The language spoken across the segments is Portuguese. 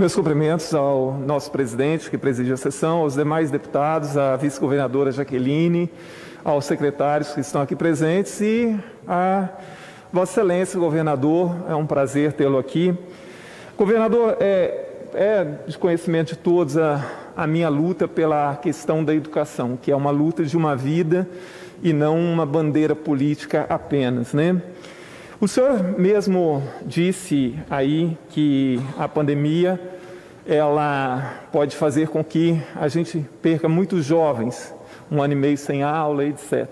Meus cumprimentos ao nosso presidente, que preside a sessão, aos demais deputados, à vice-governadora Jaqueline, aos secretários que estão aqui presentes e a Vossa Excelência, governador, é um prazer tê-lo aqui. Governador, é de conhecimento de todos a minha luta pela questão da educação, que é uma luta de uma vida e não uma bandeira política apenas, né? O senhor mesmo disse aí que a pandemia ela pode fazer com que a gente perca muitos jovens, 1 ano e meio sem aula, etc.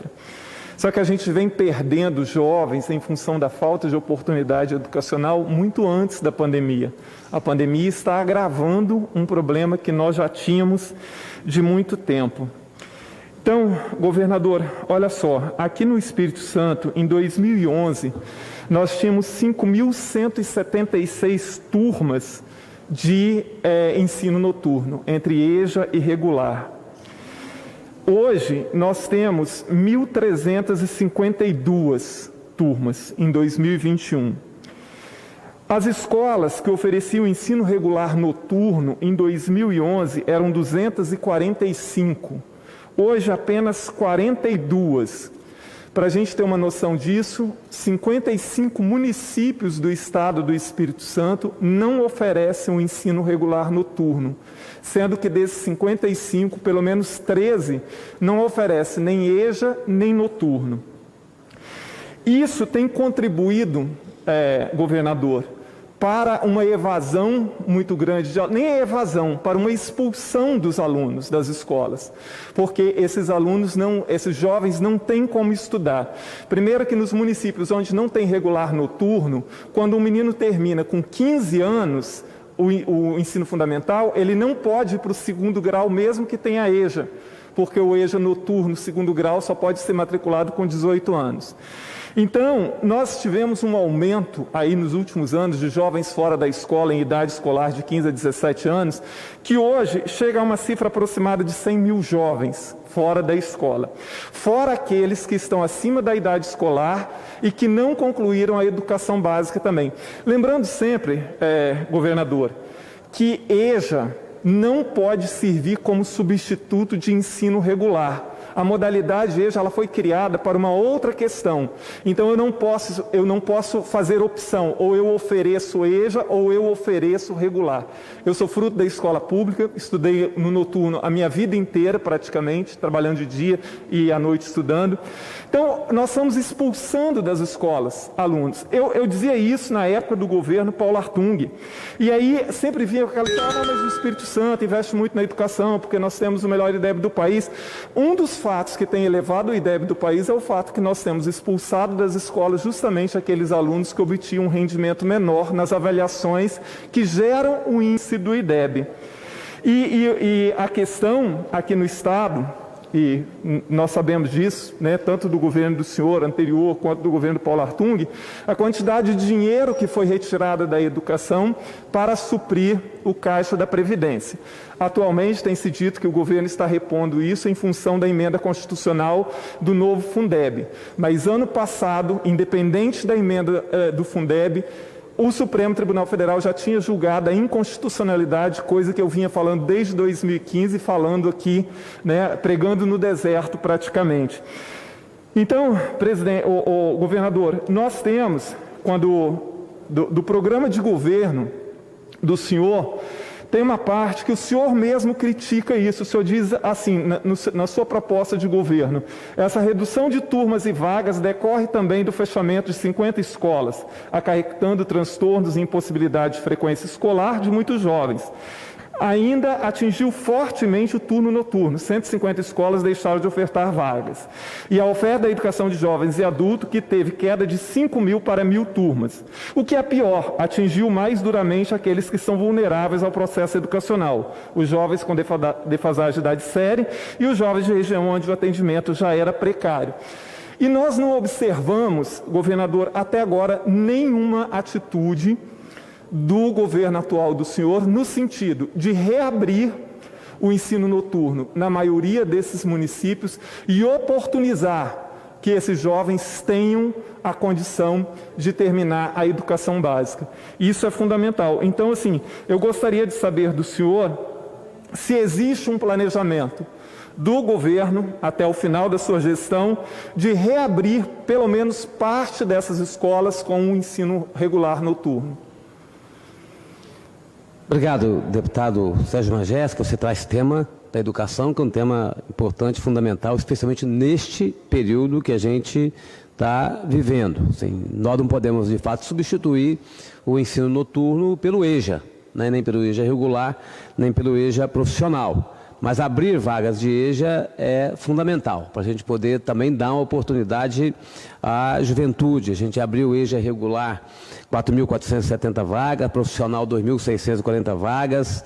Só que a gente vem perdendo jovens em função da falta de oportunidade educacional muito antes da pandemia. A pandemia está agravando um problema que nós já tínhamos de muito tempo. Então, governador, olha só, aqui no Espírito Santo, em 2011, nós tínhamos 5.176 turmas de ensino noturno, entre EJA e regular. Hoje, nós temos 1.352 turmas em 2021. As escolas que ofereciam ensino regular noturno em 2011 eram 245. Hoje, apenas 42. Para a gente ter uma noção disso, 55 municípios do estado do Espírito Santo não oferecem um ensino regular noturno, sendo que desses 55, pelo menos 13 não oferecem nem EJA nem noturno. Isso tem contribuído, governador, para uma evasão muito grande, nem a evasão, para uma expulsão dos alunos das escolas, porque esses jovens não têm como estudar. Primeiro que nos municípios onde não tem regular noturno, quando um menino termina com 15 anos o ensino fundamental, ele não pode ir para o 2º grau mesmo que tenha EJA, porque o EJA noturno 2º grau só pode ser matriculado com 18 anos. Então, nós tivemos um aumento aí nos últimos anos de jovens fora da escola, em idade escolar de 15 a 17 anos, que hoje chega a uma cifra aproximada de 100 mil jovens fora da escola. Fora aqueles que estão acima da idade escolar e que não concluíram a educação básica também. Lembrando sempre, governador, que EJA não pode servir como substituto de ensino regular. A modalidade EJA ela foi criada para uma outra questão. Então eu não posso fazer opção, ou eu ofereço EJA ou eu ofereço regular. Eu sou fruto da escola pública, estudei no noturno a minha vida inteira praticamente, trabalhando de dia e à noite estudando. Então nós estamos expulsando das escolas alunos. Eu dizia isso na época do governo Paulo Artung. E aí sempre vinha aquela história, mas o Espírito Santo investe muito na educação, porque nós temos o melhor IDEB do país. Um dos fatos que tem elevado o IDEB do país é o fato que nós temos expulsado das escolas justamente aqueles alunos que obtinham um rendimento menor nas avaliações que geram o índice do IDEB. E a questão aqui no Estado, e nós sabemos disso, né, tanto do governo do senhor anterior quanto do governo do Paulo Artung, a quantidade de dinheiro que foi retirada da educação para suprir o caixa da Previdência. Atualmente tem se dito que o governo está repondo isso em função da emenda constitucional do novo Fundeb. Mas ano passado, independente da emenda do Fundeb, o Supremo Tribunal Federal já tinha julgado a inconstitucionalidade, coisa que eu vinha falando desde 2015, falando aqui, né, pregando no deserto praticamente. Então, governador, nós temos, do programa de governo do senhor, tem uma parte que o senhor mesmo critica isso. O senhor diz assim, na sua proposta de governo, essa redução de turmas e vagas decorre também do fechamento de 50 escolas, acarretando transtornos e impossibilidade de frequência escolar de muitos jovens. Ainda atingiu fortemente o turno noturno. 150 escolas deixaram de ofertar vagas. E a oferta da educação de jovens e adultos, que teve queda de 5.000 para 1.000 turmas. O que é pior, atingiu mais duramente aqueles que são vulneráveis ao processo educacional. Os jovens com defasagem de idade séria e os jovens de região onde o atendimento já era precário. E nós não observamos, governador, até agora, nenhuma atitude do governo atual do senhor no sentido de reabrir o ensino noturno na maioria desses municípios e oportunizar que esses jovens tenham a condição de terminar a educação básica. Isso é fundamental. Então, assim, eu gostaria de saber do senhor se existe um planejamento do governo, até o final da sua gestão, de reabrir pelo menos parte dessas escolas com o ensino regular noturno. Obrigado, deputado Sérgio Majesco. Você traz tema da educação, que é um tema importante, fundamental, especialmente neste período que a gente está vivendo. Assim, nós não podemos, de fato, substituir o ensino noturno pelo EJA, né? Nem pelo EJA regular, nem pelo EJA profissional. Mas abrir vagas de EJA é fundamental, para a gente poder também dar uma oportunidade à juventude. A gente abriu o EJA regular 4.470 vagas, profissional 2.640 vagas,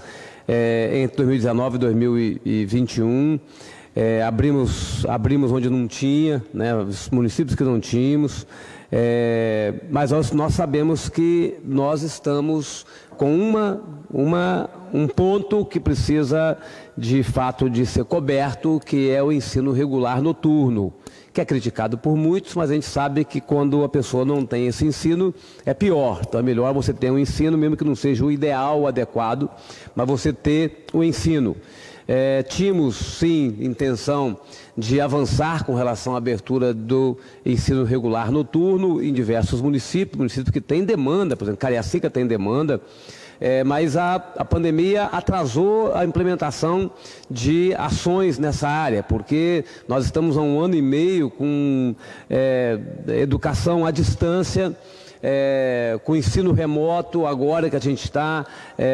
entre 2019 e 2021. Abrimos onde não tinha, né, os municípios que não tínhamos, mas nós sabemos que nós estamos com um ponto que precisa, de fato, de ser coberto, que é o ensino regular noturno, que é criticado por muitos, mas a gente sabe que quando a pessoa não tem esse ensino, é pior. Então é melhor você ter um ensino, mesmo que não seja o ideal, o adequado, mas você ter o ensino. Tínhamos, sim, intenção de avançar com relação à abertura do ensino regular noturno em diversos municípios que têm demanda, por exemplo, Cariacica tem demanda, mas a pandemia atrasou a implementação de ações nessa área, porque nós estamos há 1 ano e meio com educação à distância, com ensino remoto, agora que a gente está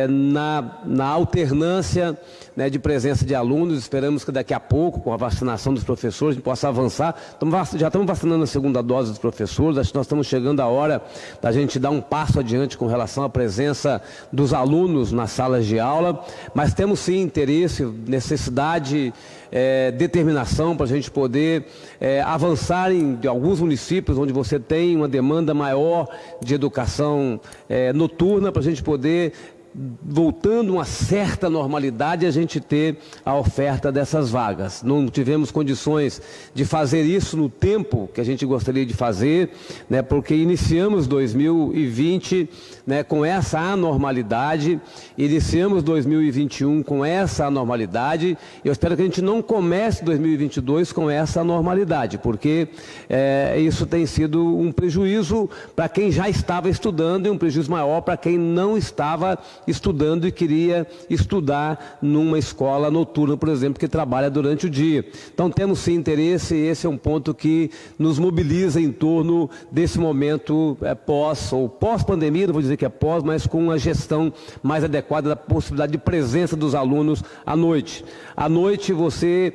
na alternância, né, de presença de alunos. Esperamos que daqui a pouco, com a vacinação dos professores, a gente possa avançar. Já estamos vacinando a segunda dose dos professores, acho que nós estamos chegando à hora da gente dar um passo adiante com relação à presença dos alunos nas salas de aula, mas temos sim interesse, necessidade, determinação para a gente poder avançar em alguns municípios onde você tem uma demanda maior de educação noturna, para a gente poder, voltando a uma certa normalidade, a gente ter a oferta dessas vagas. Não tivemos condições de fazer isso no tempo que a gente gostaria de fazer, né, porque iniciamos 2020, né, com essa anormalidade, iniciamos 2021 com essa anormalidade, e eu espero que a gente não comece 2022 com essa anormalidade, porque isso tem sido um prejuízo para quem já estava estudando e um prejuízo maior para quem não estava estudando e queria estudar numa escola noturna, por exemplo, que trabalha durante o dia. Então temos sim interesse, e esse é um ponto que nos mobiliza em torno desse momento pós-pandemia, não vou dizer que é pós, mas com uma gestão mais adequada da possibilidade de presença dos alunos à noite. À noite você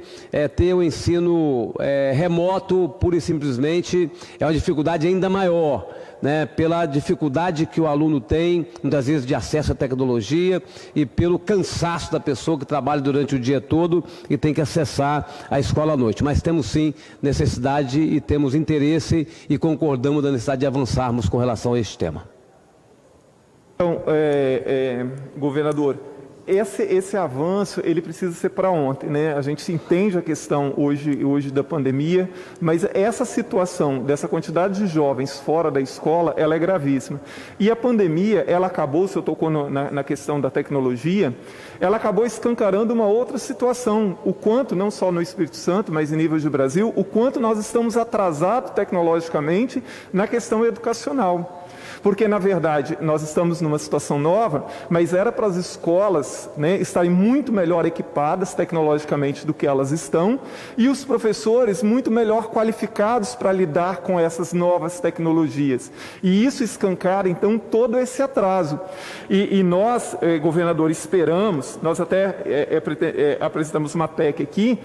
ter o ensino remoto, pura e simplesmente, é uma dificuldade ainda maior, né, pela dificuldade que o aluno tem, muitas vezes, de acesso à tecnologia, e pelo cansaço da pessoa que trabalha durante o dia todo e tem que acessar a escola à noite. Mas temos sim necessidade e temos interesse e concordamos da necessidade de avançarmos com relação a este tema. Então, governador, esse avanço, ele precisa ser para ontem, né? A gente entende a questão hoje da pandemia, mas essa situação dessa quantidade de jovens fora da escola, ela é gravíssima. E a pandemia, ela acabou, se eu tocou na questão da tecnologia, ela acabou escancarando uma outra situação, o quanto, não só no Espírito Santo, mas em nível de Brasil, o quanto nós estamos atrasados tecnologicamente na questão educacional. Porque, na verdade, nós estamos numa situação nova, mas era para as escolas, né, estarem muito melhor equipadas tecnologicamente do que elas estão, e os professores muito melhor qualificados para lidar com essas novas tecnologias. E isso escancara, então, todo esse atraso. E nós, governador, esperamos, nós até apresentamos uma PEC aqui,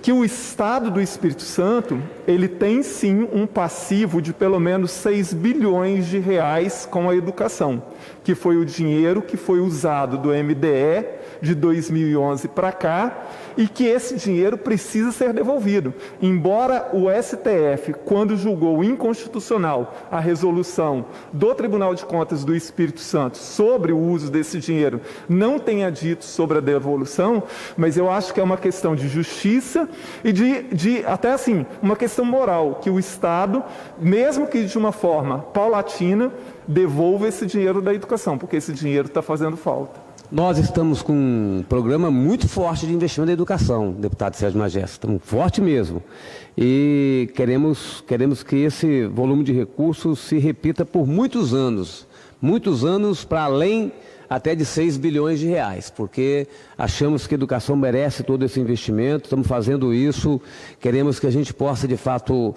que o Estado do Espírito Santo, ele tem sim um passivo de pelo menos 6 bilhões de reais com a educação, que foi o dinheiro que foi usado do MDE de 2011 para cá, e que esse dinheiro precisa ser devolvido. Embora o STF, quando julgou inconstitucional a resolução do Tribunal de Contas do Espírito Santo sobre o uso desse dinheiro, não tenha dito sobre a devolução, mas eu acho que é uma questão de justiça e de até assim, uma questão moral, que o Estado, mesmo que de uma forma paulatina, devolva esse dinheiro da educação, porque esse dinheiro está fazendo falta. Nós estamos com um programa muito forte de investimento na educação, deputado Sérgio Magesta, estamos forte mesmo. E queremos que esse volume de recursos se repita por muitos anos para além até de 6 bilhões de reais, porque achamos que a educação merece todo esse investimento, estamos fazendo isso, queremos que a gente possa, de fato,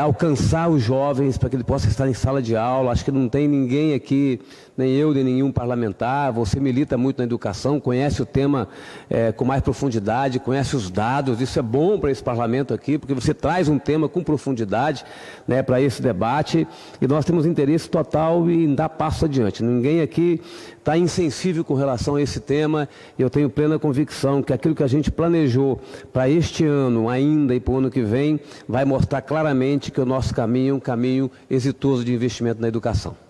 alcançar os jovens para que ele possa estar em sala de aula. Acho que não tem ninguém aqui, nem eu, nem nenhum parlamentar, você milita muito na educação, conhece o tema com mais profundidade, conhece os dados, isso é bom para esse parlamento aqui, porque você traz um tema com profundidade, né, para esse debate, e nós temos interesse total em dar passo adiante. Ninguém aqui está insensível com relação a esse tema. Eu tenho plena convicção que aquilo que a gente planejou para este ano ainda e para o ano que vem vai mostrar claramente que o nosso caminho é um caminho exitoso de investimento na educação.